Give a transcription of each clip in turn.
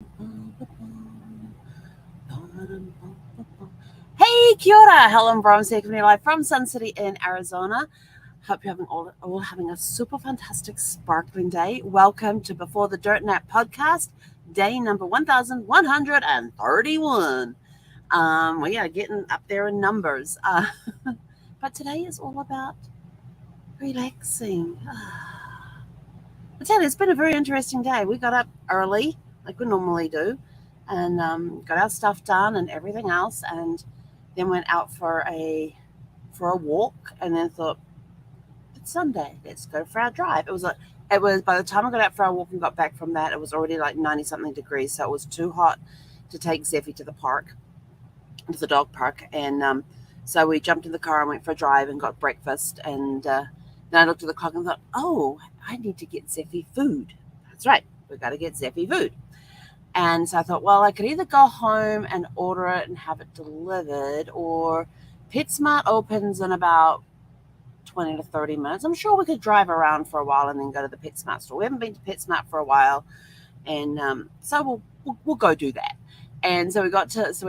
Hey, kia ora. Helen Brom's here coming live from Sun City in Arizona. Hope you're having all having a super fantastic, sparkling day. Welcome to Before the Dirt Nap podcast, day number 1131. We are getting up there in numbers. But today is all about relaxing. I tell you, it's been a very interesting day. We got up early, like we normally do, and got our stuff done and everything else, and then went out for a walk, and then thought it's Sunday, let's go for our drive. It was by the time I got out for our walk and got back from that, it was already like 90 something degrees, so it was too hot to take Zeffy to the park, to the dog park, and so we jumped in the car and went for a drive and got breakfast, and then I looked at the clock and thought, oh, I need to get Zeffy food. That's right, we've got to get Zeffy food. And so I thought, well, I could either go home and order it and have it delivered, or PetSmart opens in about 20 to 30 minutes. I'm sure we could drive around for a while and then go to the PetSmart store. We haven't been to PetSmart for a while, and so we'll go do that. And so we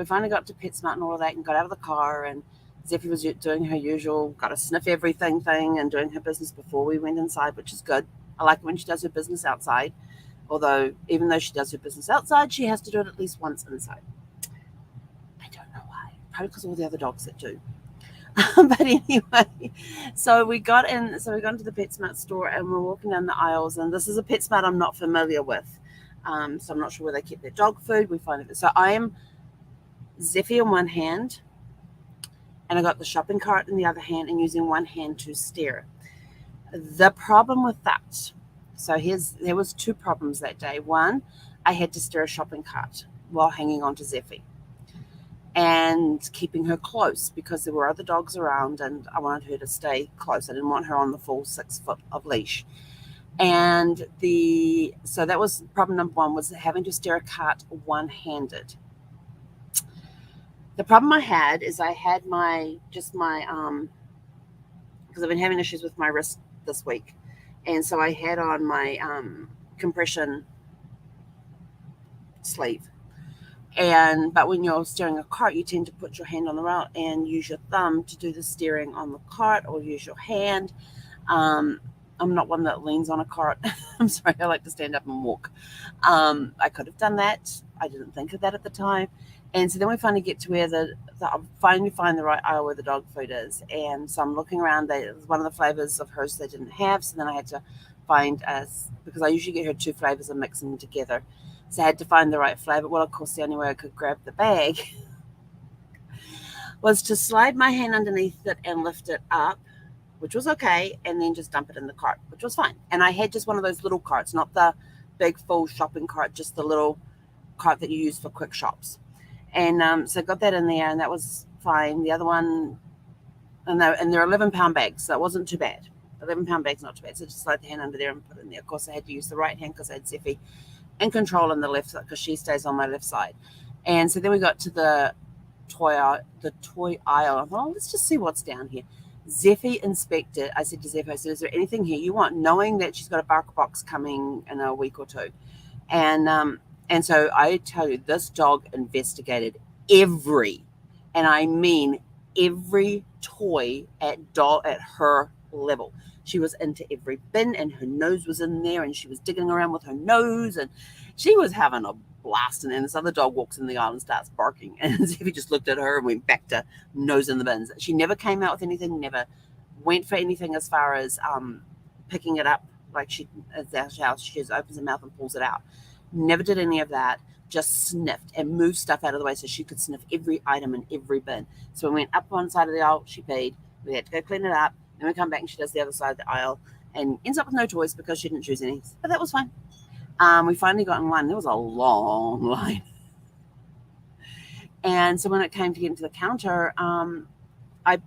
finally got to PetSmart and all of that, and got out of the car, and Zeffy was doing her usual, got to sniff everything thing and doing her business before we went inside, which is good. I like it when she does her business outside. Although, even though she does her business outside, she has to do it at least once inside. I don't know why. Probably because all the other dogs that do. But anyway, so we got into the PetSmart store and we're walking down the aisles, and this is a PetSmart I'm not familiar with. So I'm not sure where they keep their dog food. We find it. So I am Zeffy in one hand, and I got the shopping cart in the other hand, and using one hand to steer. The problem with that, so there was two problems that day. One, I had to steer a shopping cart while hanging on to Zeffy and keeping her close because there were other dogs around, and I wanted her to stay close. I didn't want her on the full 6 foot of leash. And so that was problem number one, was having to steer a cart one-handed. The problem I had is I had because I've been having issues with my wrist this week, and so I had on my compression sleeve. But when you're steering a cart, you tend to put your hand on the rail and use your thumb to do the steering on the cart, or use your hand. I'm not one that leans on a cart. I'm sorry, I like to stand up and walk. I could have done that. I didn't think of that at the time. And so then we finally get to where I finally find the right aisle where the dog food is. And so I'm looking around. One of the flavors of hers they didn't have. So then I had to find because I usually get her two flavors and mix them together. So I had to find the right flavor. Well, of course, the only way I could grab the bag was to slide my hand underneath it and lift it up, which was okay, and then just dump it in the cart, which was fine. And I had just one of those little carts, not the big full shopping cart, just the little cart that you use for quick shops. And so I got that in there, and that was fine. The other one, and they're 11-pound bags, so it wasn't too bad. 11-pound bags, not too bad. So just slide the hand under there and put it in there. Of course, I had to use the right hand because I had Zeffy in control on the left side because she stays on my left side. And so then we got to the toy aisle. I thought, oh, let's just see what's down here. Zeffy inspected. I said to Zeffy, is there anything here you want? Knowing that she's got a bark box coming in a week or two. And so I tell you, this dog investigated and I mean every toy at her level. She was into every bin, and her nose was in there, and she was digging around with her nose, and she was having a blast. And then this other dog walks in the aisle and starts barking, and Zeffy just looked at her and went back to nose in the bins. She never came out with anything, never went for anything as far as picking it up, like she just opens her mouth and pulls it out. Never did any of that. Just sniffed and moved stuff out of the way so she could sniff every item in every bin. So we went up one side of the aisle, she peed. We had to go clean it up. Then we come back and she does the other side of the aisle and ends up with no toys because she didn't choose any. But that was fine. We finally got in line. There was a long line. And so when it came to get into the counter, I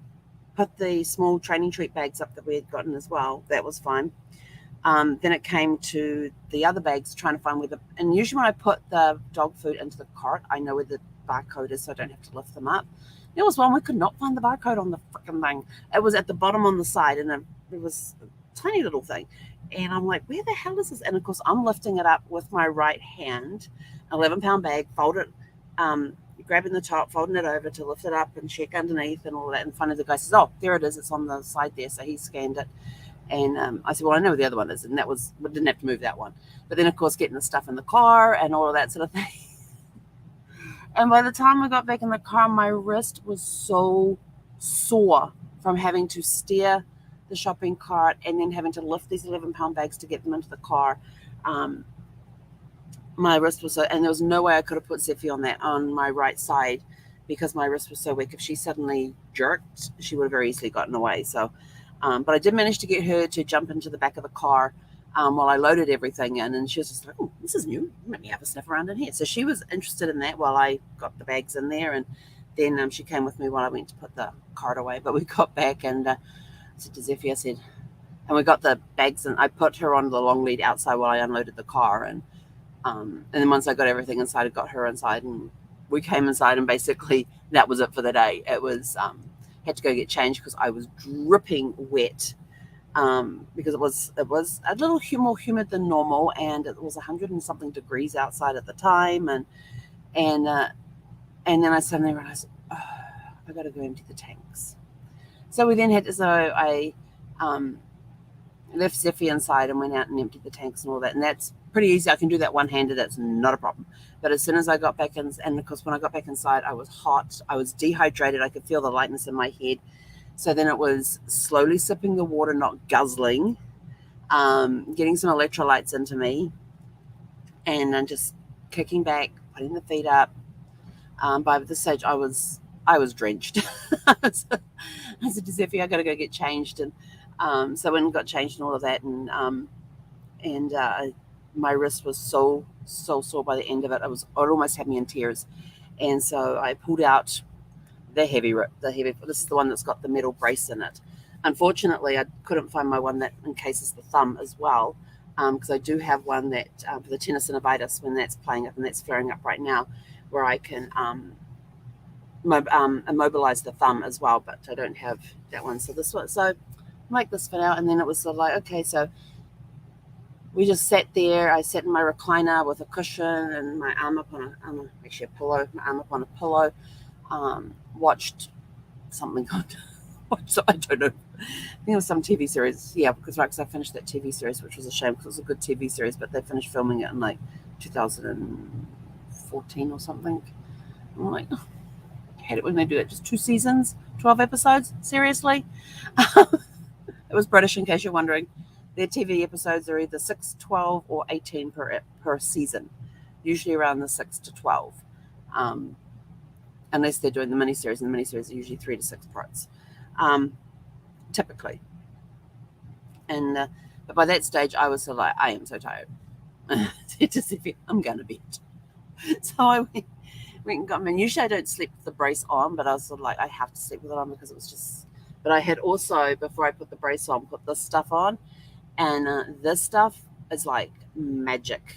put the small training treat bags up that we had gotten as well. That was fine. Then it came to the other bags, trying to find and usually when I put the dog food into the cart, I know where the barcode is, so I don't have to lift them up. There was one we could not find the barcode on the freaking thing. It was at the bottom on the side, and it was a tiny little thing. and I'm like, where the hell is this? And of course, I'm lifting it up with my right hand, 11-pound bag, fold it, grabbing the top, folding it over to lift it up and check underneath and all that. And finally, the guy says, "Oh, there it is. It's on the side there." So he scanned it. And I said, "Well, I know where the other one is." And we didn't have to move that one. But then, of course, getting the stuff in the car and all of that sort of thing. And by the time we got back in the car, my wrist was so sore from having to steer the shopping cart and then having to lift these 11-pound bags to get them into the car. My wrist was so, and there was no way I could have put Zeffie on my right side because my wrist was so weak. If she suddenly jerked, she would have very easily gotten away. So, but I did manage to get her to jump into the back of the car while I loaded everything in, and she was just like, "Oh, this is new. Let me have a sniff around in here." So she was interested in that while I got the bags in there, and then she came with me while I went to put the cart away. But we got back, and I said to Zeffie, I said, and we got the bags, and I put her on the long lead outside while I unloaded the car, and then once I got everything inside, I got her inside, and we came inside, and basically that was it for the day. It was had to go get changed because I was dripping wet. Because it was a little more humid than normal, and it was 100 and something degrees outside at the time, and then I suddenly realized, oh, I got to go empty the tanks. So we then had to, so I left Zeffie inside and went out and emptied the tanks and all that, and that's pretty easy. I can do that one-handed. That's not a problem. But as soon as I got back in, and of course when I got back inside, I was hot. I was dehydrated. I could feel the lightness in my head. So then it was slowly sipping the water, not guzzling, getting some electrolytes into me, and then just kicking back, putting the feet up. By this stage, I was drenched. I said to Zeffie, I got to go get changed, and so I went and got changed and all of that, and my wrist was so sore by the end of it. It almost had me in tears, and so I pulled out the heavy. This is the one that's got the metal brace in it. Unfortunately, I couldn't find my one that encases the thumb as well, because I do have one that for the tenosynovitis, when that's playing up and that's flaring up right now, where I can immobilize the thumb as well, but I don't have that one. So this one, so I like this for now. And then it was sort of like, okay, so we just sat there. I sat in my recliner with a cushion and my arm up on a pillow. My arm up on a pillow. Watched something on. I don't know. I think it was some TV series. Yeah, because I finished that TV series, which was a shame because it was a good TV series, but they finished filming it in like 2014 or something. I'm like, oh, I hate it when they do that. Just 2 seasons, 12 episodes. Seriously. It was British, in case you're wondering. Their TV episodes are either 6, 12, or 18 per season, usually around the 6 to 12. Unless they're doing the miniseries, and the miniseries are usually 3 to 6 parts, typically. And but by that stage, I was sort of like, I am so tired. I'm going to bed. So I went and got. I mean, usually I don't sleep with the brace on, but I was sort of like, I have to sleep with it on because it was just. But I had also, before I put the brace on, put this stuff on, and this stuff is like magic.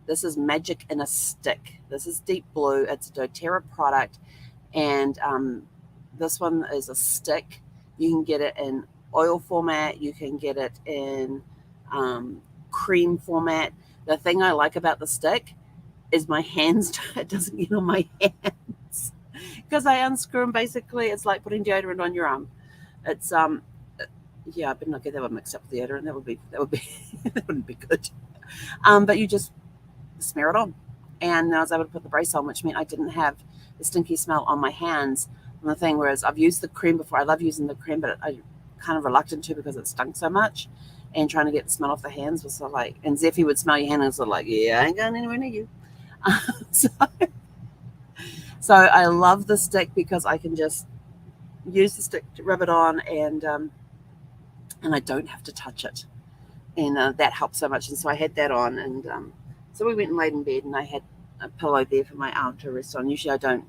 This is magic in a stick. This is Deep Blue. It's a doTERRA product, and this one is a stick. You can get it in oil format. You can get it in cream format. The thing I like about the stick is my hands. It doesn't get on my hands because I unscrew them. Basically, it's like putting deodorant on your arm. It's yeah, I better not get that one mixed up with deodorant. That would that wouldn't be good. But you just smear it on, and I was able to put the brace on, which meant I didn't have the stinky smell on my hands on the thing. Whereas I've used the cream before. I love using the cream, but I'm kind of reluctant to because it stunk so much, and trying to get the smell off the hands was sort of like. And Zeffie would smell your hand and was sort of like, yeah, I ain't going anywhere near you. So I love the stick because I can just use the stick to rub it on, and I don't have to touch it, and that helps so much. And so I had that on, and so we went and laid in bed, and I had a pillow there for my arm to rest on. Usually I don't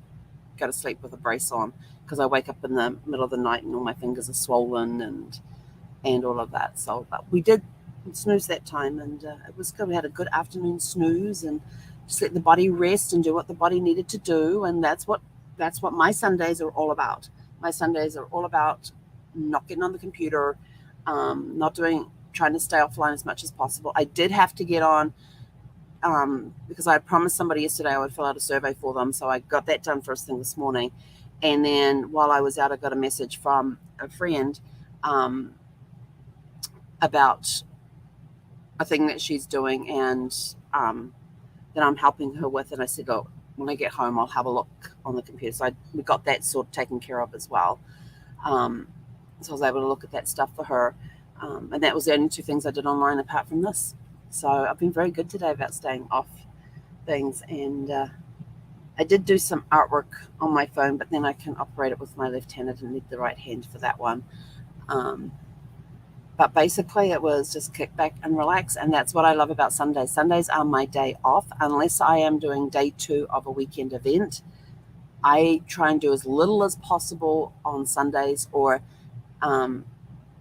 go to sleep with a brace on because I wake up in the middle of the night and all my fingers are swollen and all of that. So but we did snooze that time, and it was good. We had a good afternoon snooze and just let the body rest and do what the body needed to do. And that's what my Sundays are all about. My Sundays are all about not getting on the computer, not trying to stay offline as much as possible. I did have to get on because I had promised somebody yesterday I would fill out a survey for them. So I got that done first thing this morning. And then while I was out, I got a message from a friend about a thing that she's doing and that I'm helping her with. And I said, oh, when I get home, I'll have a look on the computer. So we got that sort of taken care of as well. So I was able to look at that stuff for her. And that was the only two things I did online apart from this. So I've been very good today about staying off things. And I did do some artwork on my phone, but then I can operate it with my left hand. I didn't need the right hand for that one. But basically it was just kick back and relax. And that's what I love about Sundays. Sundays are my day off, unless I am doing day 2 of a weekend event. I try and do as little as possible on Sundays, or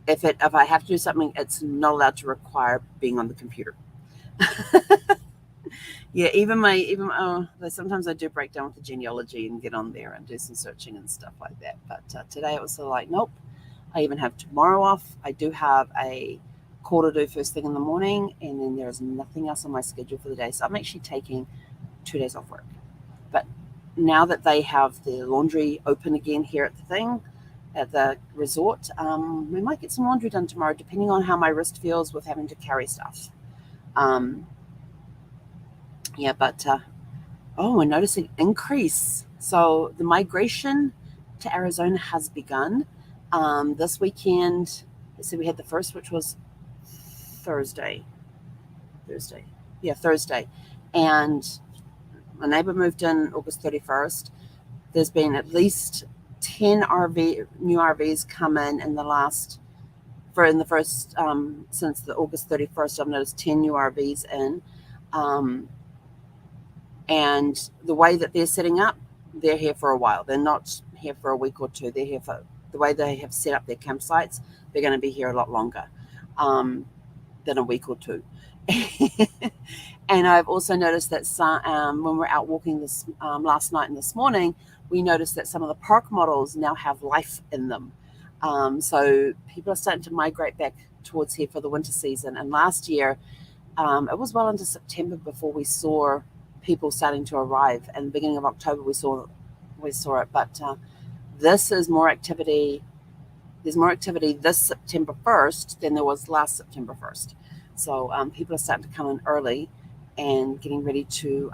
if I have to do something, it's not allowed to require being on the computer. Yeah, sometimes I do break down with the genealogy and get on there and do some searching and stuff like that. But today it was sort of like, nope. I even have tomorrow off. I do have a call to do first thing in the morning, and then there is nothing else on my schedule for the day. So I'm actually taking 2 days off work. But now that they have the laundry open again here at the resort, we might get some laundry done tomorrow, depending on how my wrist feels with having to carry stuff. We're noticing increase. So the migration to Arizona has begun. This weekend, let's see, we had the first, which was Thursday. Yeah, Thursday. And my neighbor moved in August 31st. There's been at least 10 new RVs come in since the August 31st. I've noticed 10 new RVs in. And the way that they're setting up, they're here for a while. They're not here for a week or two. They're here for the way they have set up their campsites. They're going to be here a lot longer than a week or two. And I've also noticed that when we're out walking this last night and this morning, we noticed that some of the park models now have life in them. So people are starting to migrate back towards here for the winter season. And last year, it was well into September before we saw people starting to arrive. And the beginning of October, we saw it. But this is more activity. There's more activity this September 1st than there was last September 1st. So people are starting to come in early and getting ready to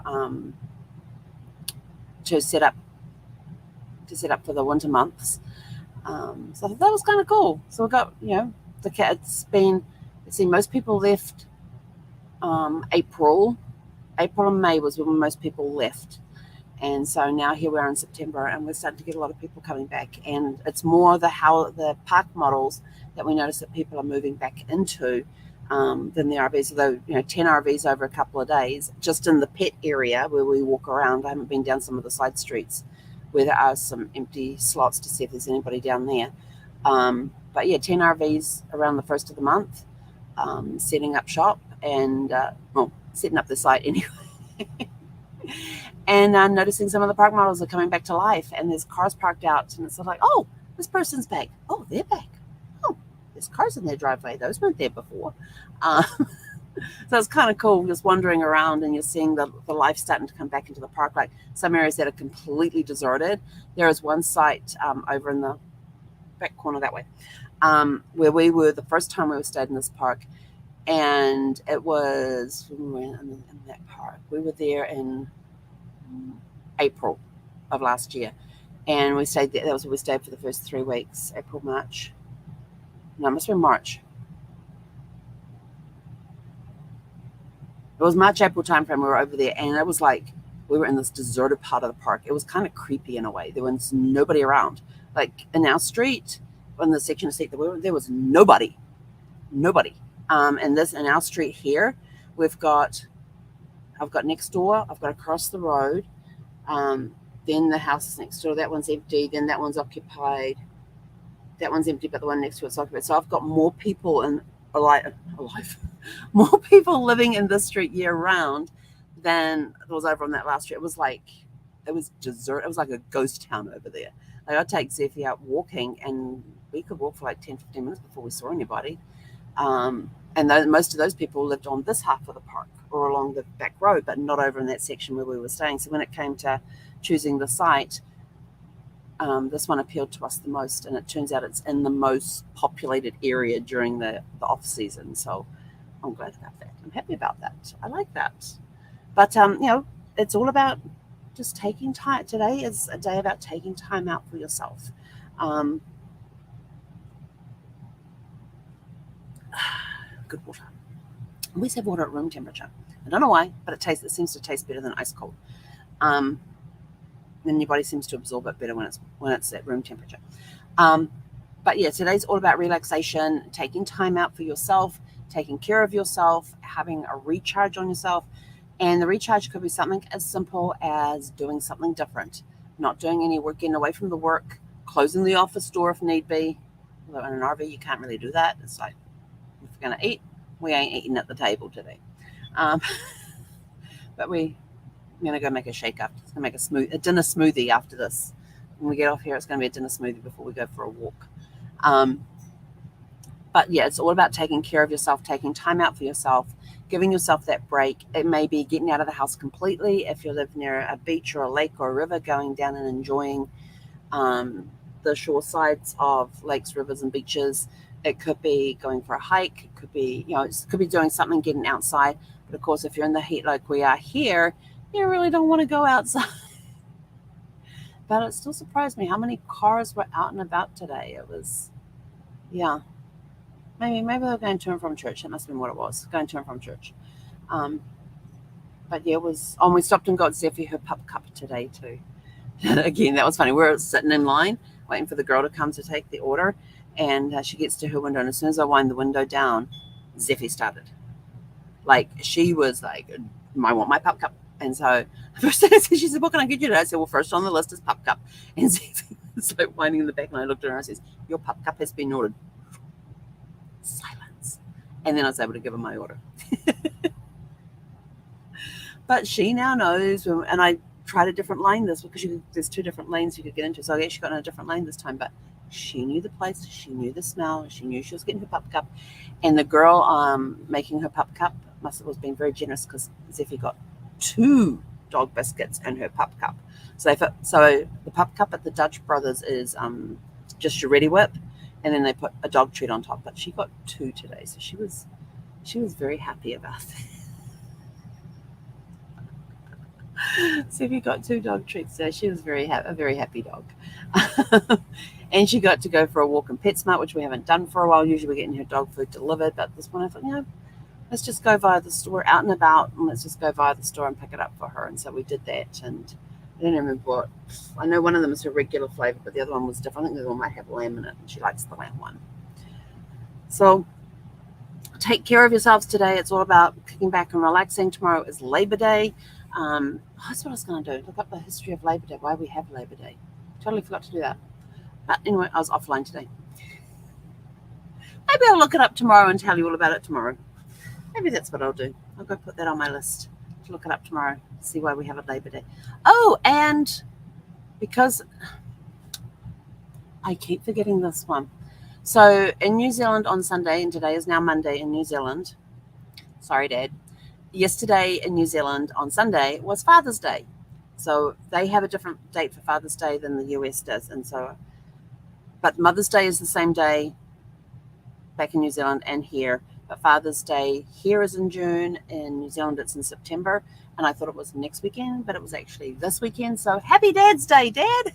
set up for the winter months. So that was kind of cool. So we got, the kids most people left April and May was when most people left. And so now here we are in September, and we're starting to get a lot of people coming back. And it's more the park models that we notice that people are moving back into than the RVs. Although 10 RVs over a couple of days, just in the pet area where we walk around. I haven't been down some of the side streets where there are some empty slots to see if there's anybody down there. But yeah, 10 RVs around the first of the month, setting up shop and setting up the site anyway. And noticing some of the park models are coming back to life, and there's cars parked out, and it's like, oh, this person's back. Oh, they're back. Oh, there's cars in their driveway. Those weren't there before. So it's kind of cool just wandering around, and you're seeing the life starting to come back into the park. Like some areas that are completely deserted. There is one site over in the back corner that way where we were the first time we stayed in this park, and it was when we were in that park. We were there in April of last year, and we stayed there. That was where we stayed for the first 3 weeks. April, March. No, it must have been March. It was March, April timeframe. We were over there, and it was like we were in this deserted part of the park. It was kind of creepy in a way. There was nobody around. Like in our street, in the section of street that we were, there was nobody. And in our street here, I've got next door, I've got across the road, then the house is next door, that one's empty, then that one's occupied, that one's empty, but the one next to it's occupied. So I've got more people alive, more people living in this street year round than there was over on that last street. It was desert. It was like a ghost town over there. Like I'd take Zephy out walking, and we could walk for like 10, 15 minutes before we saw anybody. And most of those people lived on this half of the park or along the back road, but not over in that section where we were staying. So when it came to choosing the site, this one appealed to us the most, and it turns out it's in the most populated area during the off season. So I'm glad about that. I'm happy about that. I like that. But it's all about just taking time. Today is a day about taking time out for yourself. Good water. We always have water at room temperature. I don't know why, but it seems to taste better than ice cold. Then your body seems to absorb it better when it's at room temperature. But yeah, today's all about relaxation, taking time out for yourself, taking care of yourself, having a recharge on yourself. And the recharge could be something as simple as doing something different, not doing any work, getting away from the work, closing the office door if need be. Although in an RV, you can't really do that. It's like, if we're going to eat, we ain't eating at the table today. But we're going to go make a shake after. It's going to make a dinner smoothie after this. When we get off here, it's going to be a dinner smoothie before we go for a walk. But yeah, it's all about taking care of yourself, taking time out for yourself, giving yourself that break. It may be getting out of the house completely. If you live near a beach or a lake or a river, going down and enjoying the shore sides of lakes, rivers, and beaches. It could be going for a hike. It could be, it could be doing something, getting outside. But of course, if you're in the heat like we are here, you really don't want to go outside. But it still surprised me how many cars were out and about today. It was, yeah. Maybe they were going to and from church. That must have been what it was, going to and from church. But yeah, it was. Oh, and we stopped and got Zeffie her pup cup today too. Again, that was funny. We were sitting in line waiting for the girl to come to take the order, and she gets to her window, and as soon as I wind the window down, Zeffie started. Like, she was like, I want my pup cup. And so first thing I said, she said, what can I get you today? I said, well, first on the list is pup cup. And Zeffie was like whining in the back, and I looked at her and I says, your pup cup has been ordered. Silence. And then I was able to give her my order. But she now knows, and I tried a different lane this because there's 2 different lanes you could get into. So I actually got in a different lane this time, but she knew the place, she knew the smell, she knew she was getting her pup cup. And the girl making her pup cup must have been very generous, because Zeffie got 2 dog biscuits in her pup cup. So the pup cup at the Dutch Brothers is just your Ready Whip, and then they put a dog treat on top. But she got 2 today, so she was very happy about that. So if you got 2 dog treats, so she was a very happy dog. And she got to go for a walk in PetSmart, which we haven't done for a while. Usually we're getting her dog food delivered, but this one I thought, let's just go via the store, out and about, and let's just go via the store and pick it up for her. And so we did that, and I don't remember what. I know one of them is her regular flavor, but the other one was different. I think the other one might have lamb in it, and she likes the lamb one. So take care of yourselves today. It's all about kicking back and relaxing. Tomorrow is Labor Day. That's what I was going to do. Look up the history of Labor Day, why we have Labor Day. Totally forgot to do that. But anyway, I was offline today. Maybe I'll look it up tomorrow and tell you all about it tomorrow. Maybe that's what I'll do. I'll go put that on my list to look it up tomorrow, see why we have a Labor Day. Oh, and because I keep forgetting this one. So in New Zealand on Sunday, and today is now Monday in New Zealand. Sorry, Dad. Yesterday in New Zealand on Sunday was Father's Day. So they have a different date for Father's Day than the US does. And so, but Mother's Day is the same day back in New Zealand and here. But Father's Day here is in June. In New Zealand, it's in September. And I thought it was next weekend, but it was actually this weekend. So happy Dad's Day, Dad.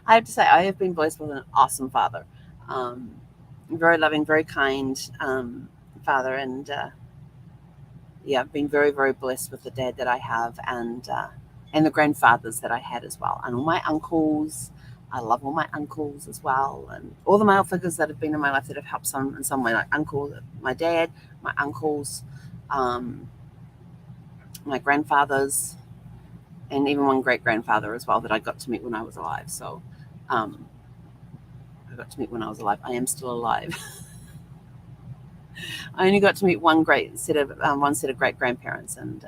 I have to say, I have been blessed with an awesome father. Very loving, very kind father. And I've been very, very blessed with the dad that I have, and the grandfathers that I had as well. And all my uncles. I love all my uncles as well, and all the male figures that have been in my life that have helped in some way, like uncle, my dad, my uncles, my grandfathers, and even one great-grandfather as well that I got to meet when I was alive. So I got to meet when I was alive. I am still alive. I only got to meet one set of great-grandparents, and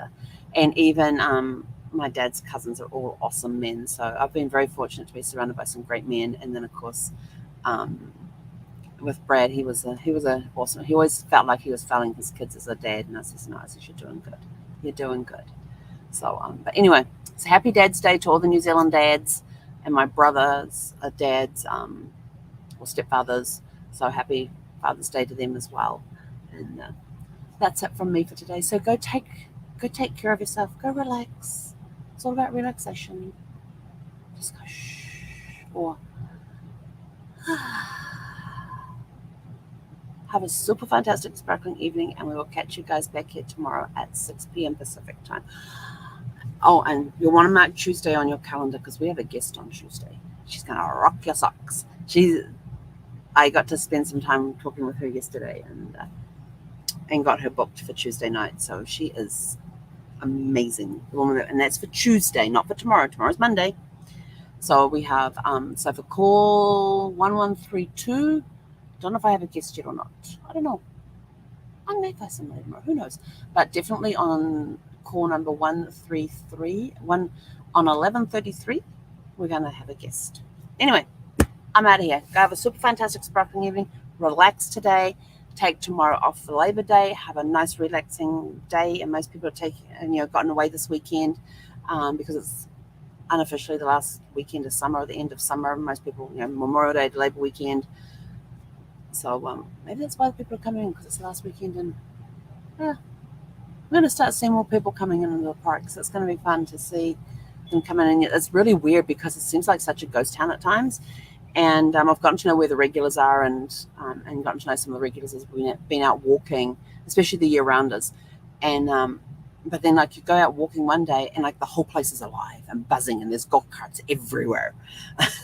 even my dad's cousins are all awesome men. So I've been very fortunate to be surrounded by some great men. And then, of course, with Brad. He was a awesome. He always felt like he was failing his kids as a dad, and I says, no, I says, you're doing good. You're doing good. So, but anyway, it's a happy Dad's Day to all the New Zealand dads and my brothers, dads, or stepfathers. So happy Father's Day to them as well. And that's it from me for today. So go take care of yourself. Go relax. It's all about relaxation. Just go shh, or have a super fantastic sparkling evening, and we will catch you guys back here tomorrow at 6 p.m. Pacific time. Oh, and you'll want to mark Tuesday on your calendar because we have a guest on Tuesday. She's going to rock your socks. I got to spend some time talking with her yesterday and got her booked for Tuesday night. So she is amazing. And that's for Tuesday, not for tomorrow. Tomorrow's Monday. So we have, so for call 1132, don't know if I have a guest yet or not. I don't know. I may find somebody tomorrow. Who knows? But definitely on call number 133, on 1133, we're going to have a guest. Anyway, I'm out of here. Go have a super fantastic sparkling evening. Relax today. Take tomorrow off for Labor Day. Have a nice relaxing day. And most people are gotten away this weekend because it's unofficially the last weekend of summer, or the end of summer. Most people, Memorial Day to Labor weekend. So maybe that's why people are coming in, because it's the last weekend. And I'm going to start seeing more people coming into the park. So it's going to be fun to see them come in. And it's really weird because it seems like such a ghost town at times. And I've gotten to know where the regulars are, and gotten to know some of the regulars as we've been out walking, especially the year-rounders. And but then, like, you go out walking one day, and like the whole place is alive and buzzing, and there's golf carts everywhere.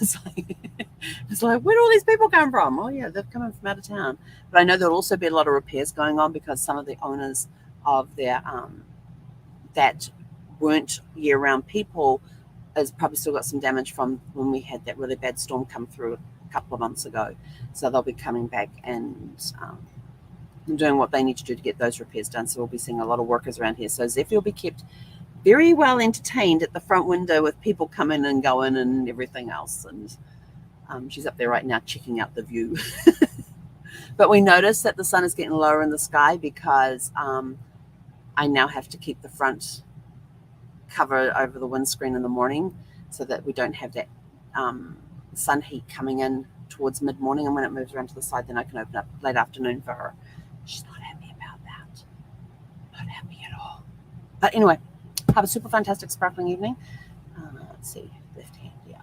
It's like, where do all these people come from? Oh yeah, they've come in from out of town. But I know there'll also be a lot of repairs going on because some of the owners of their that weren't year-round people has probably still got some damage from when we had that really bad storm come through a couple of months ago. So they'll be coming back and doing what they need to do to get those repairs done. So we'll be seeing a lot of workers around here. So Zephyr will be kept very well entertained at the front window with people coming and going and everything else. And she's up there right now checking out the view. But we noticed that the sun is getting lower in the sky because I now have to keep the front cover over the windscreen in the morning so that we don't have that sun heat coming in towards mid-morning. And when it moves around to the side, then I can open up late afternoon for her. She's not happy about that. Not happy at all. But anyway, have a super fantastic sparkling evening. Let's see, left hand, yeah.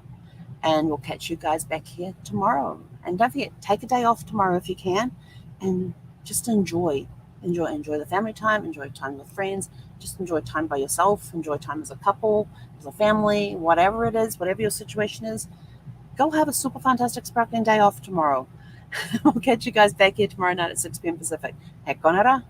And we'll catch you guys back here tomorrow. And don't forget, take a day off tomorrow if you can, and just enjoy the family time, enjoy time with friends, just enjoy time by yourself, enjoy time as a couple, as a family, whatever it is, whatever your situation is. Go have a super fantastic sparkling day off tomorrow. We'll catch you guys back here tomorrow night at 6 p.m. Pacific. Hekonara.